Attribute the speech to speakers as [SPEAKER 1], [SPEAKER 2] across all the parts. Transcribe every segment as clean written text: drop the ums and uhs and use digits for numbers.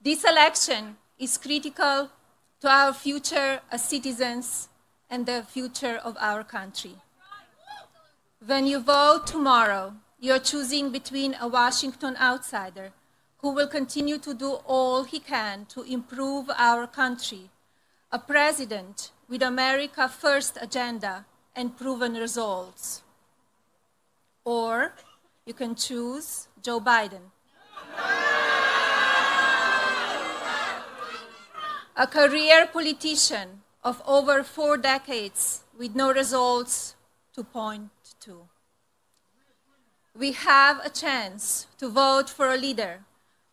[SPEAKER 1] this election is critical to our future as citizens and the future of our country. When you vote tomorrow, you're choosing between a Washington outsider who will continue to do all he can to improve our country, a president with America First agenda and proven results. Or you can choose Joe Biden, a career politician of over 4 decades with no results to point to. We have a chance to vote for a leader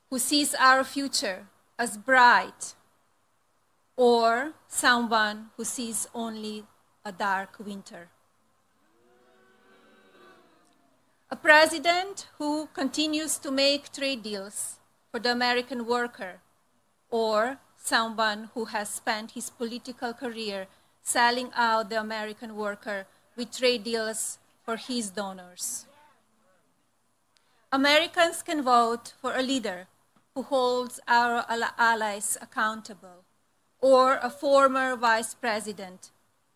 [SPEAKER 1] who sees our future as bright, or someone who sees only a dark winter. A president who continues to make trade deals for the American worker, or someone who has spent his political career selling out the American worker with trade deals for his donors. Americans can vote for a leader who holds our allies accountable, or a former vice president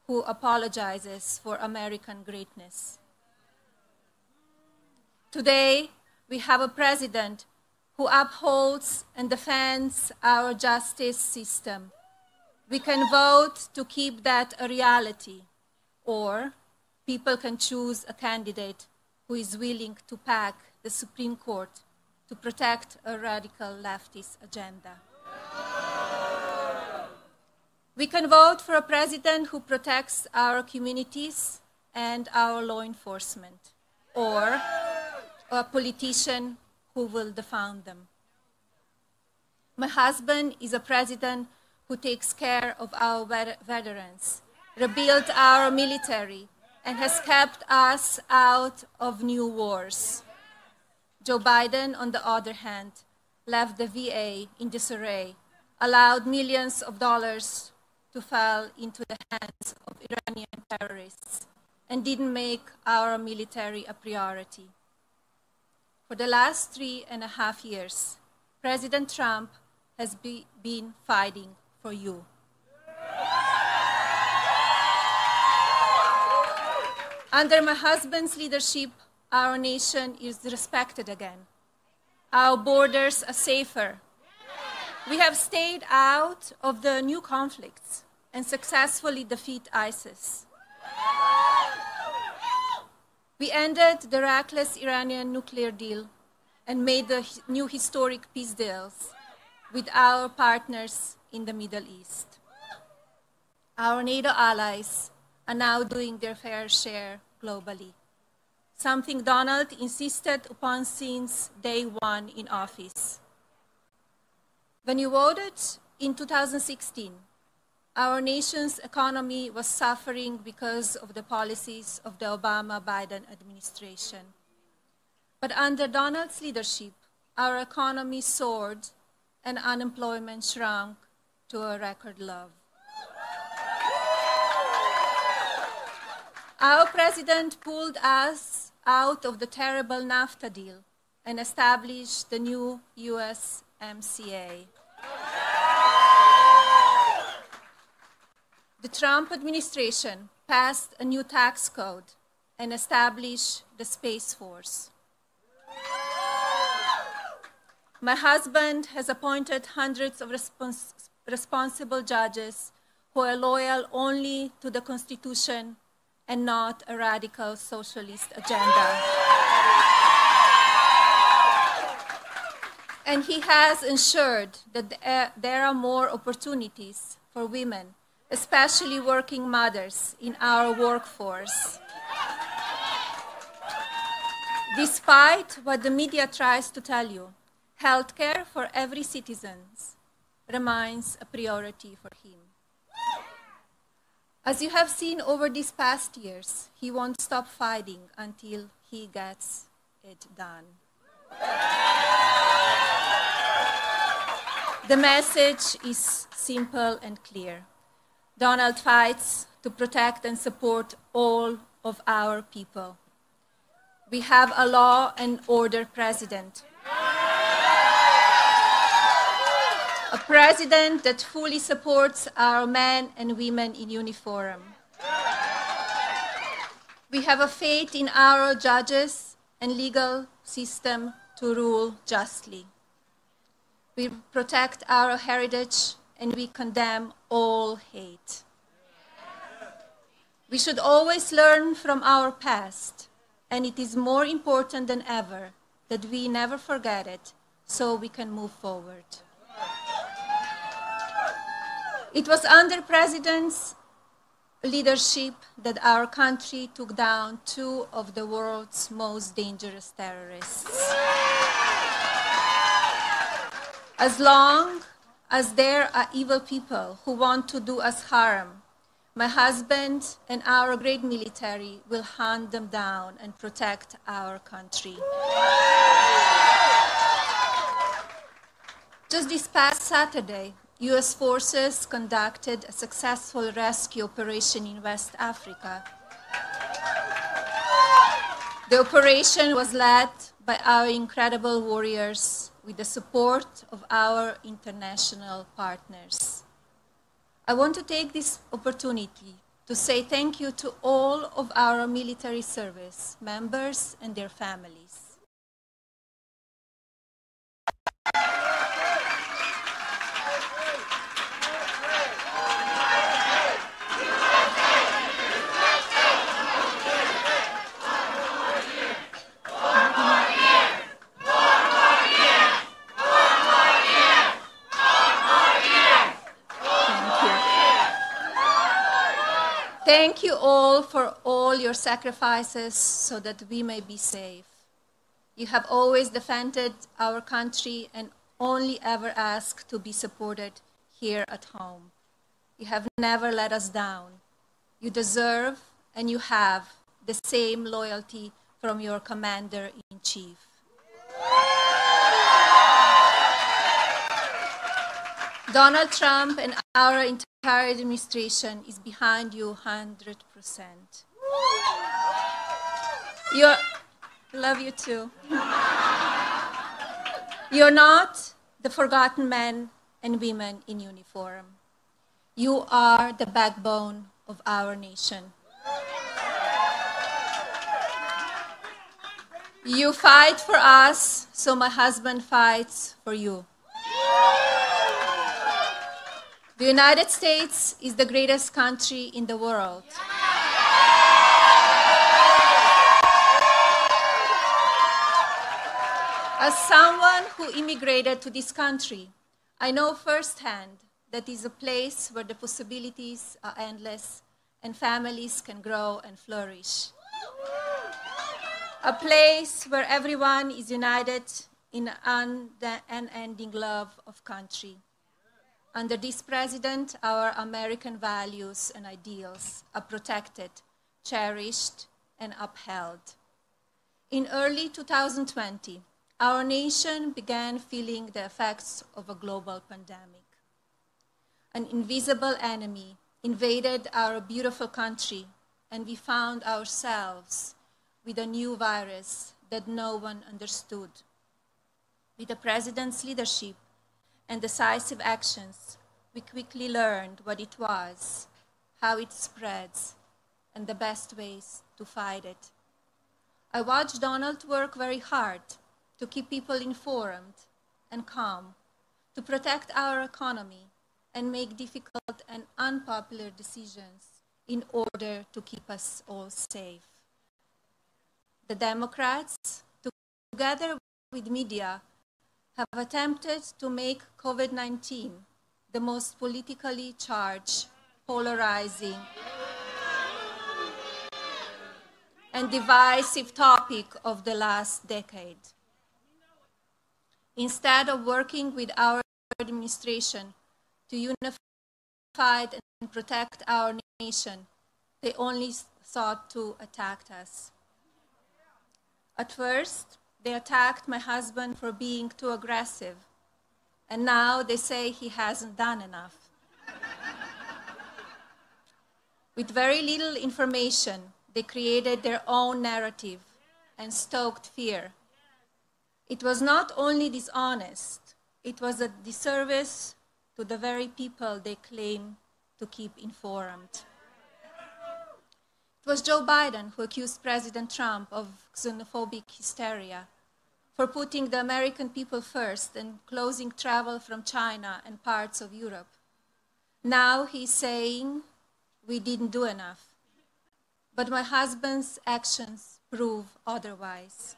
[SPEAKER 1] who apologizes for American greatness. Today, we have a president who upholds and defends our justice system. We can vote to keep that a reality, or people can choose a candidate who is willing to pack the Supreme Court to protect a radical leftist agenda. We can vote for a president who protects our communities and our law enforcement, or a politician who will defund them. My husband is a president who takes care of our veterans, rebuilt our military, and has kept us out of new wars. Joe Biden, on the other hand, left the VA in disarray, allowed millions of dollars to fall into the hands of Iranian terrorists, and didn't make our military a priority. For the last 3.5 years, President Trump has been fighting for you. Under my husband's leadership, our nation is respected again. Our borders are safer. We have stayed out of the new conflicts and successfully defeat ISIS. We ended the reckless Iranian nuclear deal and made the new historic peace deals with our partners in the Middle East. Our NATO allies are now doing their fair share globally, something Donald insisted upon since day one in office. When you voted in 2016, our nation's economy was suffering because of the policies of the Obama-Biden administration. But under Donald's leadership, our economy soared and unemployment shrunk to a record low. Our president pulled us out of the terrible NAFTA deal and established the new USMCA. The Trump administration passed a new tax code and established the Space Force. My husband has appointed hundreds of responsible judges who are loyal only to the Constitution and not a radical socialist agenda. And he has ensured that there are more opportunities for women, especially working mothers, in our workforce. Despite what the media tries to tell you, healthcare for every citizen remains a priority for him. As you have seen over these past years, he won't stop fighting until he gets it done. The message is simple and clear. Donald fights to protect and support all of our people. We have a law and order president. president that fully supports our men and women in uniform. We have a faith in our judges and legal system to rule justly. We protect our heritage and we condemn all hate. We should always learn from our past, and it is more important than ever that we never forget it so we can move forward. It was under President's leadership that our country took down two of the world's most dangerous terrorists. As long as there are evil people who want to do us harm, my husband and our great military will hunt them down and protect our country. Just this past Saturday, US forces conducted a successful rescue operation in West Africa. The operation was led by our incredible warriors with the support of our international partners. I want to take this opportunity to say thank you to all of our military service members and their families. Thank you all for all your sacrifices so that we may be safe. You have always defended our country and only ever asked to be supported here at home. You have never let us down. You deserve and you have the same loyalty from your commander-in-chief. Donald Trump and our entire administration is behind you 100%. Love you too. You're not the forgotten men and women in uniform. You are the backbone of our nation. You fight for us, so my husband fights for you. The United States is the greatest country in the world. As someone who immigrated to this country, I know firsthand that it is a place where the possibilities are endless and families can grow and flourish. A place where everyone is united in an unending love of country. Under this president, our American values and ideals are protected, cherished, and upheld. In early 2020, our nation began feeling the effects of a global pandemic. An invisible enemy invaded our beautiful country, and we found ourselves with a new virus that no one understood. With the president's leadership and decisive actions, we quickly learned what it was, how it spreads, and the best ways to fight it. I watched Donald work very hard to keep people informed and calm, to protect our economy and make difficult and unpopular decisions in order to keep us all safe. The Democrats, together with media, have attempted to make COVID-19 the most politically charged, polarizing, and divisive topic of the last decade. Instead of working with our administration to unify and protect our nation, they only sought to attack us. At first, they attacked my husband for being too aggressive, and now they say he hasn't done enough. With very little information, they created their own narrative and stoked fear. It was not only dishonest, it was a disservice to the very people they claim to keep informed. It was Joe Biden who accused President Trump of xenophobic hysteria for putting the American people first and closing travel from China and parts of Europe. Now he's saying we didn't do enough. But my husband's actions prove otherwise.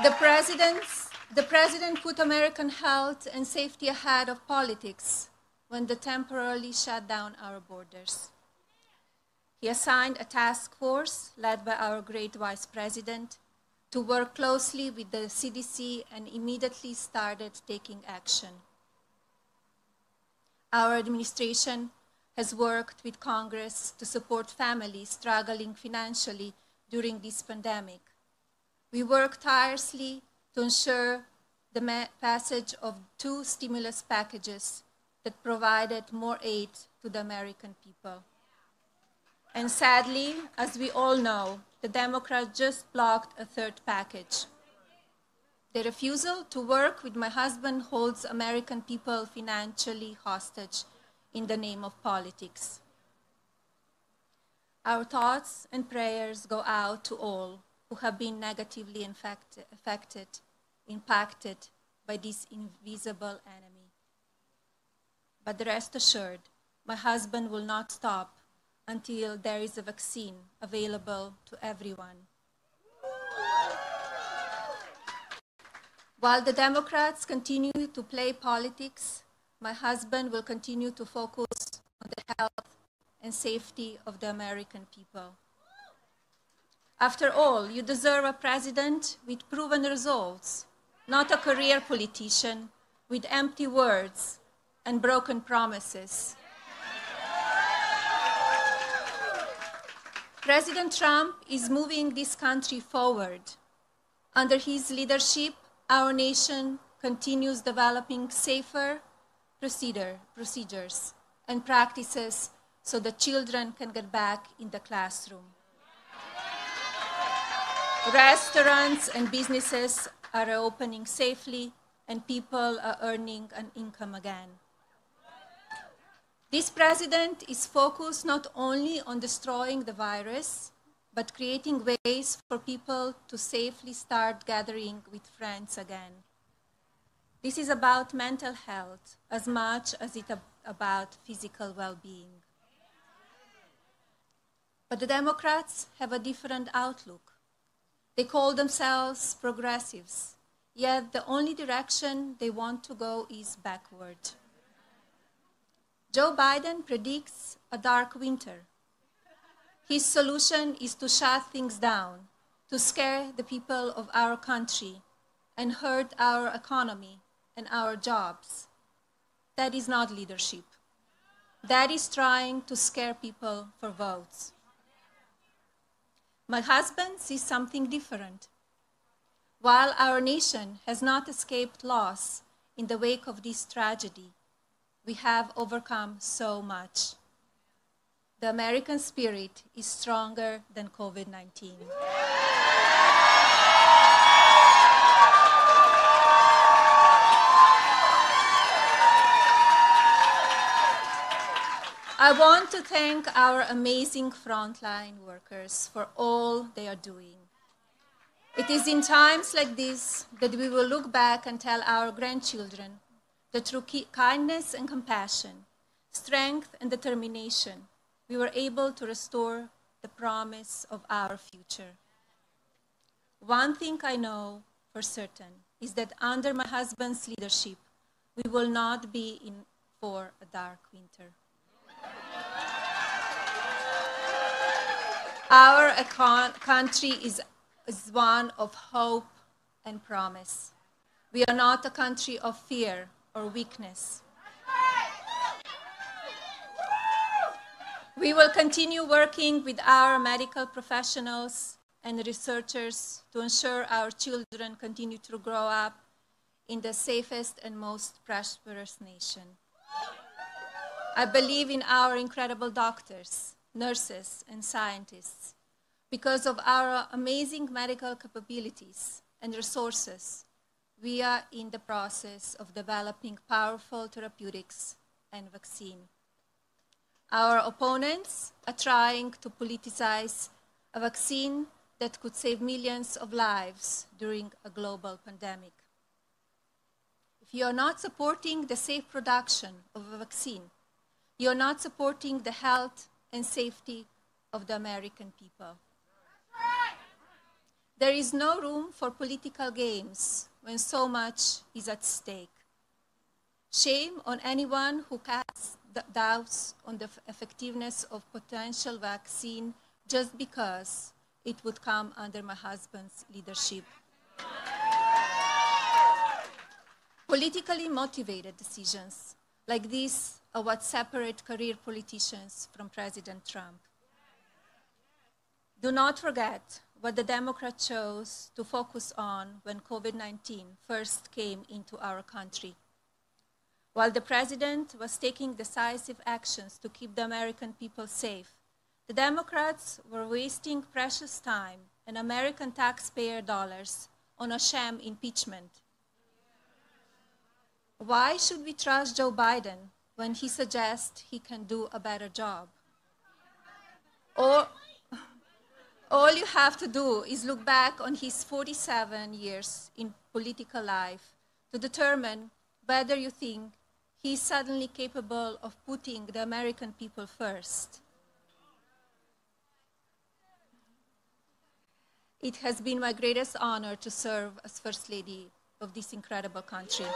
[SPEAKER 1] The president put American health and safety ahead of politics when they temporarily shut down our borders. He assigned a task force led by our great vice president to work closely with the CDC and immediately started taking action. Our administration has worked with Congress to support families struggling financially during this pandemic. We worked tirelessly to ensure the passage of 2 stimulus packages that provided more aid to the American people. And sadly, as we all know, the Democrats just blocked a 3rd package. Their refusal to work with my husband holds American people financially hostage in the name of politics. Our thoughts and prayers go out to all who have been negatively impacted by this invisible enemy. But rest assured, my husband will not stop until there is a vaccine available to everyone. While the Democrats continue to play politics, my husband will continue to focus on the health and safety of the American people. After all, you deserve a president with proven results, not a career politician with empty words and broken promises. President Trump is moving this country forward. Under his leadership, our nation continues developing safer procedures and practices so that children can get back in the classroom. Restaurants and businesses are opening safely and people are earning an income again. This president is focused not only on destroying the virus, but creating ways for people to safely start gathering with friends again. This is about mental health as much as it's about physical well-being. But the Democrats have a different outlook. They call themselves progressives, yet the only direction they want to go is backward. Joe Biden predicts a dark winter. His solution is to shut things down, to scare the people of our country and hurt our economy and our jobs. That is not leadership. That is trying to scare people for votes. My husband sees something different. While our nation has not escaped loss in the wake of this tragedy, we have overcome so much. The American spirit is stronger than COVID-19. I want to thank our amazing frontline workers for all they are doing. It is in times like this that we will look back and tell our grandchildren that through kindness and compassion, strength and determination, we were able to restore the promise of our future. One thing I know for certain is that under my husband's leadership, we will not be in for a dark winter. Our country is one of hope and promise. We are not a country of fear or weakness. We will continue working with our medical professionals and researchers to ensure our children continue to grow up in the safest and most prosperous nation. I believe in our incredible doctors, nurses, and scientists. Because of our amazing medical capabilities, and resources, we are in the process of developing powerful therapeutics and vaccine. Our opponents are trying to politicize a vaccine that could save millions of lives during a global pandemic. If you are not supporting the safe production of a vaccine, you are not supporting the health and safety of the American people. There is no room for political games when so much is at stake. Shame on anyone who casts doubts on the effectiveness of potential vaccine just because it would come under my husband's leadership. Politically motivated decisions like these are what separate career politicians from President Trump. Do not forget what the Democrats chose to focus on when COVID-19 first came into our country. While the president was taking decisive actions to keep the American people safe, the Democrats were wasting precious time and American taxpayer dollars on a sham impeachment. Why should we trust Joe Biden when he suggests he can do a better job? All you have to do is look back on his 47 years in political life to determine whether you think he's suddenly capable of putting the American people first. It has been my greatest honor to serve as First Lady of this incredible country.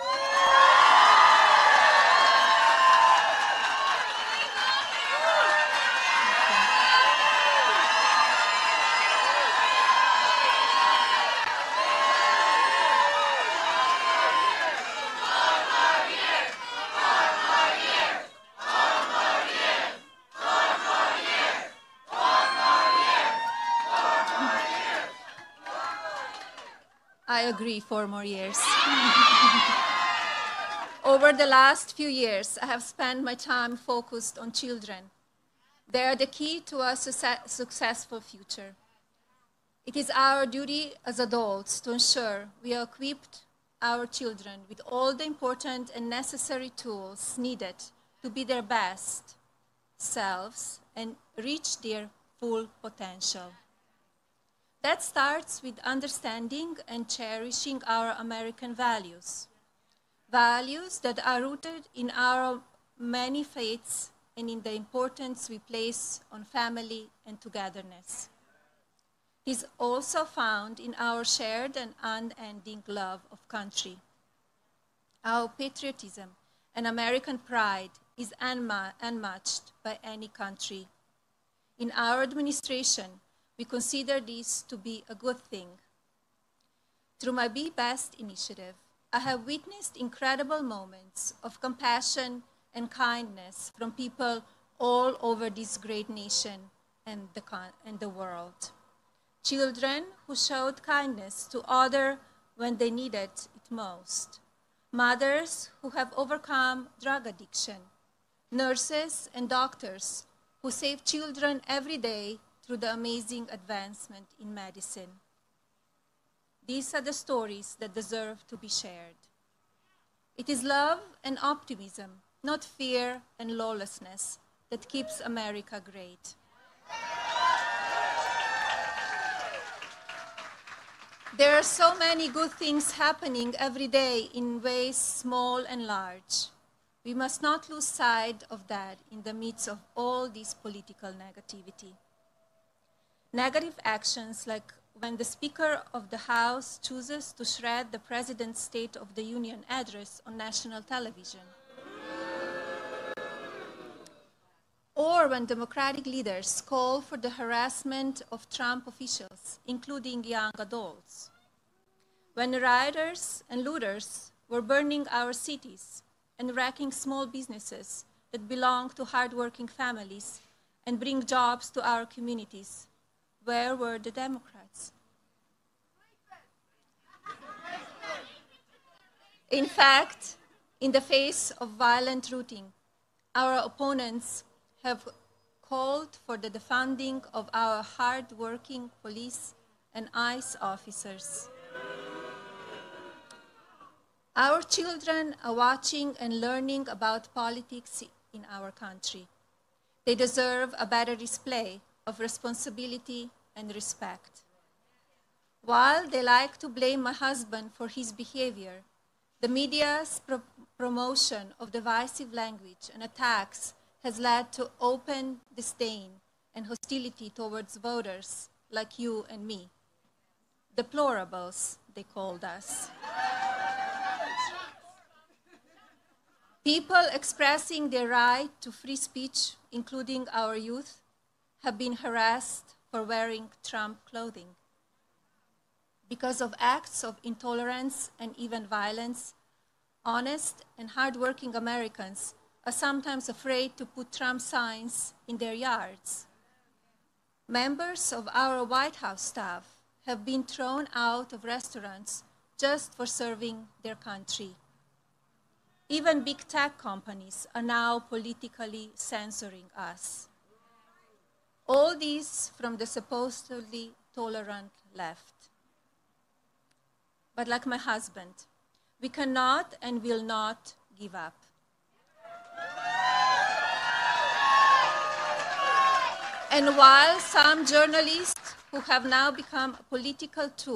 [SPEAKER 1] I agree, 4 more years. Over the last few years, I have spent my time focused on children. They are the key to a successful future. It is our duty as adults to ensure we have equipped our children with all the important and necessary tools needed to be their best selves and reach their full potential. That starts with understanding and cherishing our American values, values that are rooted in our many faiths and in the importance we place on family and togetherness. It is also found in our shared and unending love of country. Our patriotism and American pride is unmatched by any country. In our administration, we consider this to be a good thing. Through my Be Best initiative, I have witnessed incredible moments of compassion and kindness from people all over this great nation and the world. Children who showed kindness to others when they needed it most. Mothers who have overcome drug addiction. Nurses and doctors who save children every day through the amazing advancement in medicine. These are the stories that deserve to be shared. It is love and optimism, not fear and lawlessness, that keeps America great. There are so many good things happening every day in ways small and large. We must not lose sight of that in the midst of all this political negativity. Negative actions like when the Speaker of the House chooses to shred the President's State of the Union address on national television. Or when Democratic leaders call for the harassment of Trump officials, including young adults. When rioters and looters were burning our cities and wrecking small businesses that belong to hardworking families and bring jobs to our communities, where were the Democrats? In fact, in the face of violent looting, our opponents have called for the defunding of our hard-working police and ICE officers. Our children are watching and learning about politics in our country. They deserve a better display of responsibility and respect. While they like to blame my husband for his behavior, the media's promotion of divisive language and attacks has led to open disdain and hostility towards voters like you and me. Deplorables, they called us. People expressing their right to free speech, including our youth, have been harassed for wearing Trump clothing. Because of acts of intolerance and even violence, honest and hardworking Americans are sometimes afraid to put Trump signs in their yards. Members of our White House staff have been thrown out of restaurants just for serving their country. Even big tech companies are now politically censoring us. All this from the supposedly tolerant left. But like my husband, we cannot and will not give up. And while some journalists who have now become a political tool